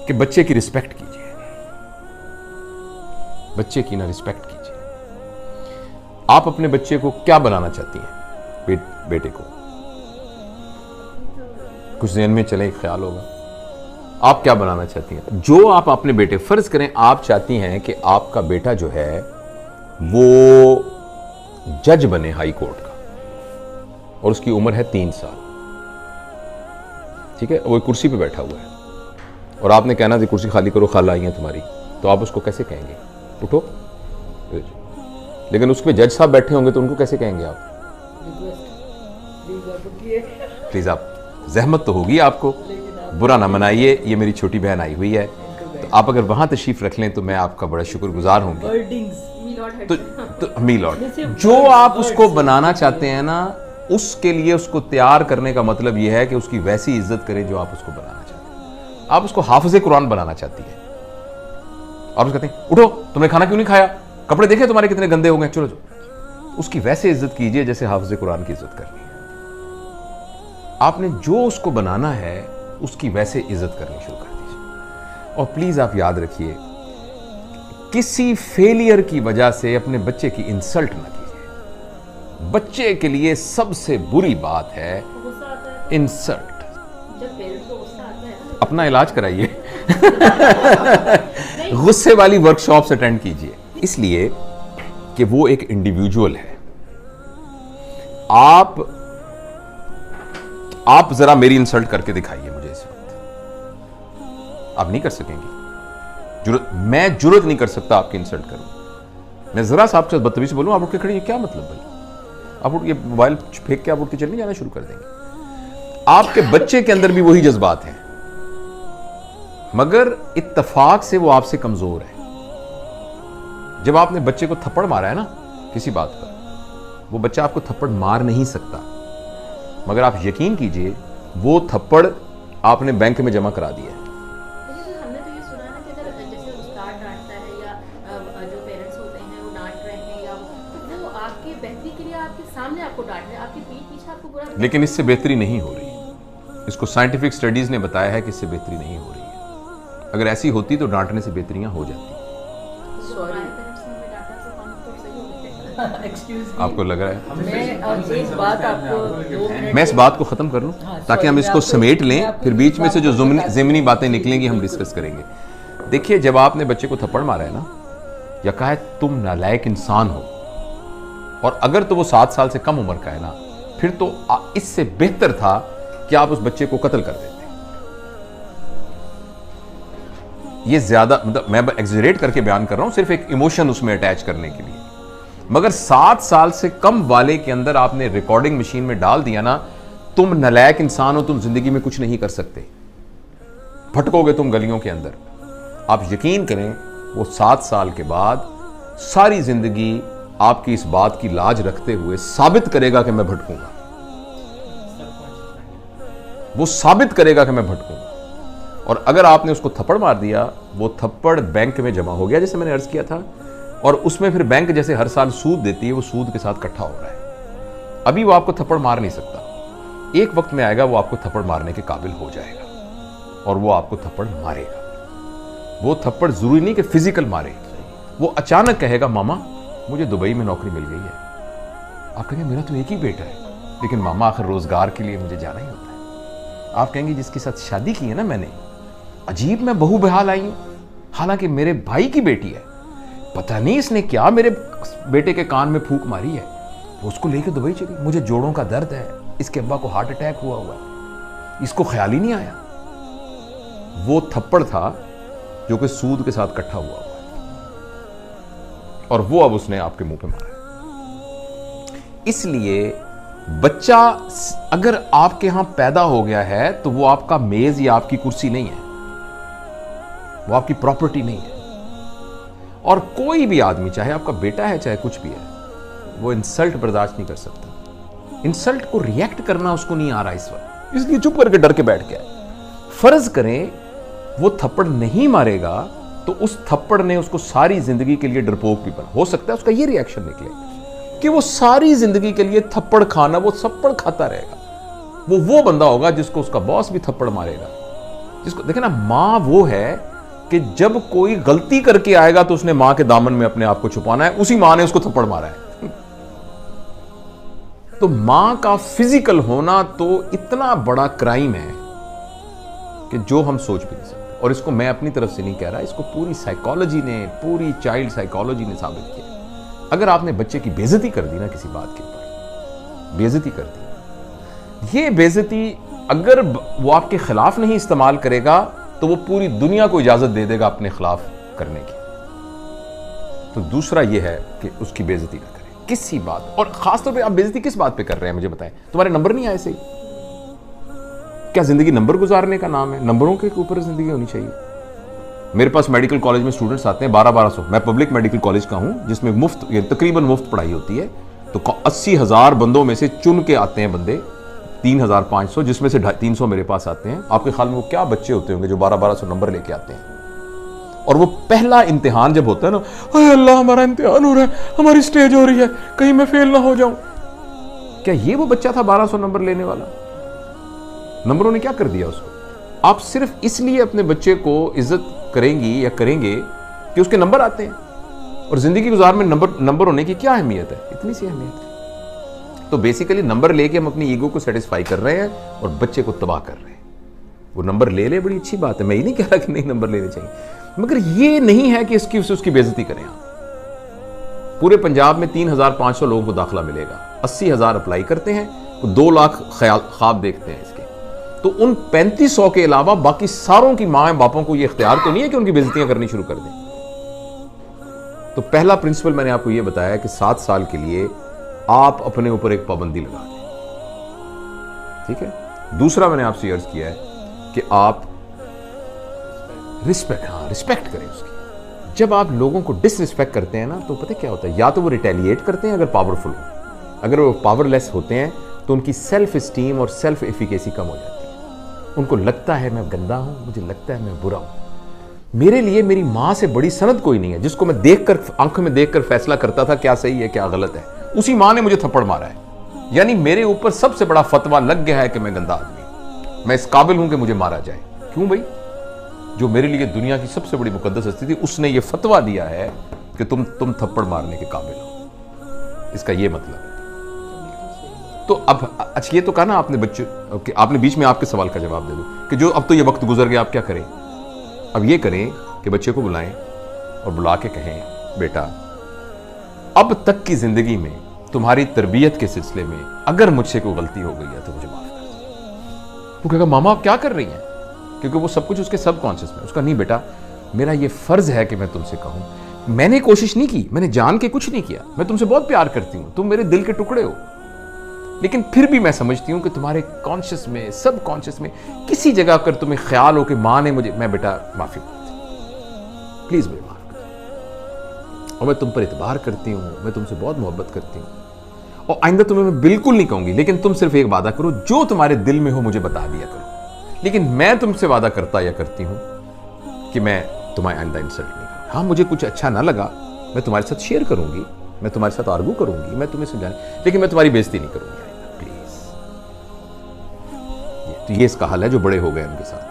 कि बच्चे की रिस्पेक्ट कीजिए, बच्चे की ना रिस्पेक्ट कीजिए। आप अपने बच्चे को क्या बनाना चाहती हैं? बेटे को कुछ ज़हन में चले, ख्याल होगा आप क्या बनाना चाहती हैं? जो आप अपने बेटे, फर्ज करें आप चाहती हैं कि आपका बेटा जो है वो जज बने हाई कोर्ट का, और उसकी उम्र है 3 साल, ठीक है, वो कुर्सी पे बैठा हुआ है, और आपने कहना थी कुर्सी खाली करो, खाला आई है तुम्हारी, तो आप उसको कैसे कहेंगे उठो? लेकिन उसमें जज साहब बैठे होंगे तो उनको कैसे कहेंगे आप? प्लीज आप, जहमत तो होगी आपको, बुरा ना मनाइए, ये मेरी छोटी बहन आई हुई है, तो आप अगर वहां तशरीफ रख लें तो मैं आपका बड़ा शुक्रगुजार होंगी। तो मीलॉट, जो आप उसको बनाना चाहते हैं ना, उसके लिए उसको तैयार करने का मतलब यह है कि उसकी वैसी इज्जत करें जो आप उसको बनाना चाहते हैं। आप उसको हाफिज़े कुरान बनाना चाहती है, और उसको कहते हैं उठो, तुमने खाना क्यों नहीं खाया, कपड़े देखे तुम्हारे कितने गंदे हो गए, चलो चलो। उसकी वैसे इज्जत कीजिए जैसे हाफिज़े कुरान की इज्जत करनी है। आपने जो उसको बनाना है उसकी वैसे इज्जत करनी शुरू कर दीजिए। और प्लीज आप याद रखिए, किसी फेलियर की वजह से अपने बच्चे की इंसल्ट ना कीजिए। बच्चे के लिए सबसे बुरी बात है इंसल्ट। अपना इलाज कराइए, गुस्से वाली वर्कशॉप्स अटेंड कीजिए, इसलिए कि वो एक इंडिविजुअल है। आप जरा मेरी इंसल्ट करके दिखाइए मुझे इस वक्त। आप नहीं कर सकेंगी, मैं जुर्रत नहीं कर सकता आपकी इंसल्ट करूं। मैं जरा सा आपके साथ बदतमीजी से बोलूं, आप उठ के खड़ी हैं, क्या मतलब भाई? आप उठ के मोबाइल फेंक के आप उठ के चलने जाना शुरू कर देंगे। आपके बच्चे के अंदर भी वही जज्बात हैं, मगर इत्तफाक से वो आपसे कमजोर है। जब आपने बच्चे को थप्पड़ मारा है ना किसी बात पर, वो बच्चा आपको थप्पड़ मार नहीं सकता, मगर आप यकीन कीजिए वो थप्पड़ आपने बैंक में जमा करा दिया है। हमने तो ये सुना है कि अगर जैसे उस्ताद डांटता है या जो पेरेंट्स होते हैं वो डांट रहे हैं, या तो वो आपके बेहतरी के लिए आपके सामने आपको डांट रहे हैं, आपके पीठ पीछे आपको बुरा, लेकिन इससे बेहतरी नहीं हो रही। इसको साइंटिफिक स्टडीज ने बताया है कि इससे बेहतरी नहीं हो रही है। अगर ऐसी होती तो डांटने से बेहतरियां हो जाती। आपको लग रहा है मैं इस बात को खत्म कर लूं ताकि हम इसको समेट लें, फिर बीच में से जो ज़मीनी बातें निकलेंगी हम डिस्कस करेंगे। देखिए, जब आपने बच्चे को थप्पड़ मारा है ना, या कहा है तुम नालायक इंसान हो, और अगर तो वो 7 साल से कम उम्र का है ना, फिर तो इससे बेहतर था कि आप उस बच्चे को कत्ल कर देते। ये ज्यादा, मतलब मैं एग्जरेट करके बयान कर रहा हूं, सिर्फ एक इमोशन उसमें अटैच करने के लिए। मगर 7 साल से कम वाले के अंदर आपने रिकॉर्डिंग मशीन में डाल दिया ना, तुम नालायक इंसान हो, तुम जिंदगी में कुछ नहीं कर सकते, भटकोगे तुम गलियों के अंदर, आप यकीन करें वो 7 साल के बाद सारी जिंदगी आपकी इस बात की लाज रखते हुए साबित करेगा कि मैं भटकूंगा। वो साबित करेगा कि मैं भटकूंगा। और अगर आपने उसको थप्पड़ मार दिया, वो थप्पड़ बैंक में जमा हो गया, जैसे मैंने अर्ज किया था, और उसमें फिर बैंक जैसे हर साल सूद देती है, वो सूद के साथ इकट्ठा हो रहा है। अभी वो आपको थप्पड़ मार नहीं सकता, एक वक्त में आएगा वो आपको थप्पड़ मारने के काबिल हो जाएगा, और वो आपको थप्पड़ मारेगा। वो थप्पड़ जरूरी नहीं कि फिजिकल मारे, वो अचानक कहेगा मामा मुझे दुबई में नौकरी मिल गई है। आप कहेंगे मेरा तो एक ही बेटा है, लेकिन मामा आखिर रोजगार के लिए मुझे जाना ही होता है। आप कहेंगे जिसके साथ शादी की है ना मैंने, अजीब मैं बहू बेहाल आई हूं, हालांकि मेरे भाई की बेटी है, पता नहीं इसने क्या मेरे बेटे के कान में फूंक मारी है, वो उसको लेके दुबई चली। मुझे जोड़ों का दर्द है, इसके अब्बा को हार्ट अटैक हुआ है, इसको ख्याल ही नहीं आया। वो थप्पड़ था जो कि सूद के साथ इकट्ठा हुआ है, और वो अब उसने आपके मुंह पे मारा। इसलिए बच्चा अगर आपके यहां पैदा हो गया है तो वो आपका मेज या आपकी कुर्सी नहीं है, वो आपकी प्रॉपर्टी नहीं है। और कोई भी आदमी, चाहे आपका बेटा है चाहे कुछ भी है, वो इंसल्ट बर्दाश्त नहीं कर सकता। इंसल्ट को रिएक्ट करना उसको नहीं आ रहा इस वक्त, इसलिए चुप करके डर के बैठ गया। फर्ज करें वो थप्पड़ नहीं मारेगा तो उस थप्पड़ ने उसको सारी जिंदगी के लिए डरपोक भी बना। हो सकता है उसका ये रिएक्शन निकले कि वो सारी जिंदगी के लिए थप्पड़ खाना, वो थप्पड़ खाता रहेगा। वो बंदा होगा जिसको उसका बॉस भी थप्पड़ मारेगा जिसको देखे ना, मां वो है कि जब कोई गलती करके आएगा तो उसने मां के दामन में अपने आप को छुपाना है, उसी मां ने उसको थप्पड़ मारा है। तो मां का फिजिकल होना तो इतना बड़ा क्राइम है कि जो हम सोच भी नहीं सकते। और इसको मैं अपनी तरफ से नहीं कह रहा, इसको पूरी साइकोलॉजी ने, पूरी चाइल्ड साइकोलॉजी ने साबित किया। अगर आपने बच्चे की बेइज्जती कर दी ना किसी बात के ऊपर, बेइज्जती कर दी, ये बेइज्जती अगर वो आपके खिलाफ नहीं इस्तेमाल करेगा तो वो पूरी दुनिया को इजाजत दे देगा अपने खिलाफ करने की। तो दूसरा ये है कि उसकी बेइज्जती ना करें किसी बात। और खासतौर पे आप बेइज्जती किस बात पे कर रहे हैं मुझे बताएं। तुम्हारे नंबर नहीं आए सही, क्या जिंदगी नंबर गुजारने का नाम है? नंबरों के ऊपर जिंदगी होनी चाहिए। मेरे पास मेडिकल कॉलेज में स्टूडेंट्स आते हैं 1200। मैं पब्लिक मेडिकल कॉलेज का हूं जिसमें मुफ्त, तकरीबन मुफ्त पढ़ाई होती है। तो 80,000 बंदों में से चुन के आते हैं बंदे 3,500, जिसमें से 350 मेरे पास आते हैं। आपके ख्याल में वो क्या बच्चे होते होंगे जो 1200 नंबर लेके आते हैं? और वो पहला इम्तिहान जब होता है ना, अरे अल्लाह हमारा इम्तिहान हो रहा है, हमारी स्टेज हो रही है, कहीं मैं फेल ना हो जाऊं। क्या ये वो बच्चा था 1200 नंबर लेने वाला? नंबरों ने क्या कर दिया उसको? आप सिर्फ इसलिए अपने बच्चे को इज्जत करेंगी या करेंगे कि उसके नंबर आते हैं। और जिंदगी गुजार में नंबर होने की क्या अहमियत है? इतनी सी अहमियत है। तो बेसिकली नंबर लेके हम अपनी ईगो को सेटिस्फाई कर रहे हैं और बच्चे को तबाह कर रहे हैं। वो नंबर ले ले, बड़ी अच्छी बात है, मैं ये नहीं कह रहा कि नहीं नंबर लेने चाहिए, मगर ये नहीं है कि उसकी बेइज्जती करें आप। पूरे पंजाब में 3,500 लोगों को दाखिला मिलेगा, 80,000 अप्लाई करते हैं, तो 2 लाख ख्वाब देखते हैं इसके। तो उन 3500 के अलावा बाकी सारों की माँ बापों को यह इख्तियार तो नहीं है कि उनकी बेइज्जतियां करनी शुरू कर दें। तो पहला प्रिंसिपल मैंने आपको यह बताया कि 7 साल के लिए आप अपने ऊपर एक पाबंदी लगा दें, ठीक है। दूसरा मैंने आपसे अर्ज किया है कि आप रिस्पेक्ट करें उसकी। जब आप लोगों को डिसरिस्पेक्ट करते हैं ना, तो पता क्या होता है, या तो वो रिटेलिएट करते हैं अगर पावरफुल हो, अगर वो पावरलेस होते हैं तो उनकी सेल्फ स्टीम और सेल्फ एफिकेसी कम हो जाती है। उनको लगता है मैं गंदा हूं, मुझे लगता है मैं बुरा हूं। मेरे लिए मेरी मां से बड़ी सनद कोई नहीं है जिसको मैं देखकर, आंखों में देखकर फैसला करता था क्या सही है क्या गलत है। उसी मां ने मुझे थप्पड़ मारा है, यानी मेरे ऊपर सबसे बड़ा फतवा लग गया है कि मैं गंदा आदमी, मैं इस काबिल हूं कि मुझे मारा जाए। क्यों भाई? जो मेरे लिए दुनिया की सबसे बड़ी मुकद्दस हस्ती थी, उसने ये फतवा दिया है कि तुम थप्पड़ मारने के काबिल हो। इसका ये मतलब है। तो अब अच्छा, ये तो कहा ना आपने बच्चे, आपने बीच में आपके सवाल का जवाब दे दो कि जो अब तो ये वक्त गुजर गया, आप क्या करें? अब ये करें कि बच्चे को बुलाएं और बुला के कहें, बेटा अब तक की जिंदगी में तुम्हारी तरबियत के सिलसिले में अगर मुझसे कोई गलती हो गई है तो मुझे माफ कर दो। वो कहेगा मामा आप क्या कर रही हैं? क्योंकि वो सब कुछ उसके सबकॉन्शियस में। उसका नहीं बेटा, मेरा ये फर्ज है कि मैं तुमसे कहूं, मैंने कोशिश नहीं की, मैंने जान के कुछ नहीं किया, मैं तुमसे बहुत प्यार करती हूं, तुम मेरे दिल के टुकड़े हो, लेकिन फिर भी मैं समझती हूं कि तुम्हारे कॉन्शियस में, सब कॉन्शियस में किसी जगह अगर तुम्हें ख्याल हो कि मां ने मुझे, मैं बेटा माफी मांगती, प्लीज मुझे माफ कर। और मैं तुम पर इतबार करती हूं, मैं तुमसे बहुत मोहब्बत करती हूं, और आइंदा तुम्हें मैं बिल्कुल नहीं कहूंगी, लेकिन तुम सिर्फ एक वादा करो, जो तुम्हारे दिल में हो मुझे बता दिया करो। लेकिन मैं तुमसे वादा करता या करती हूं कि मैं तुम्हारे आइंदा इंसल्ट नहीं करूंगा। हाँ, मुझे कुछ अच्छा ना लगा, मैं तुम्हारे साथ शेयर करूंगी, मैं तुम्हारे साथ आर्गू करूंगी, मैं तुम्हें समझाने, लेकिन मैं तुम्हारी बेइज्जती नहीं करूंगी प्लीज। तो ये इसका हल है जो बड़े हो गए उनके साथ।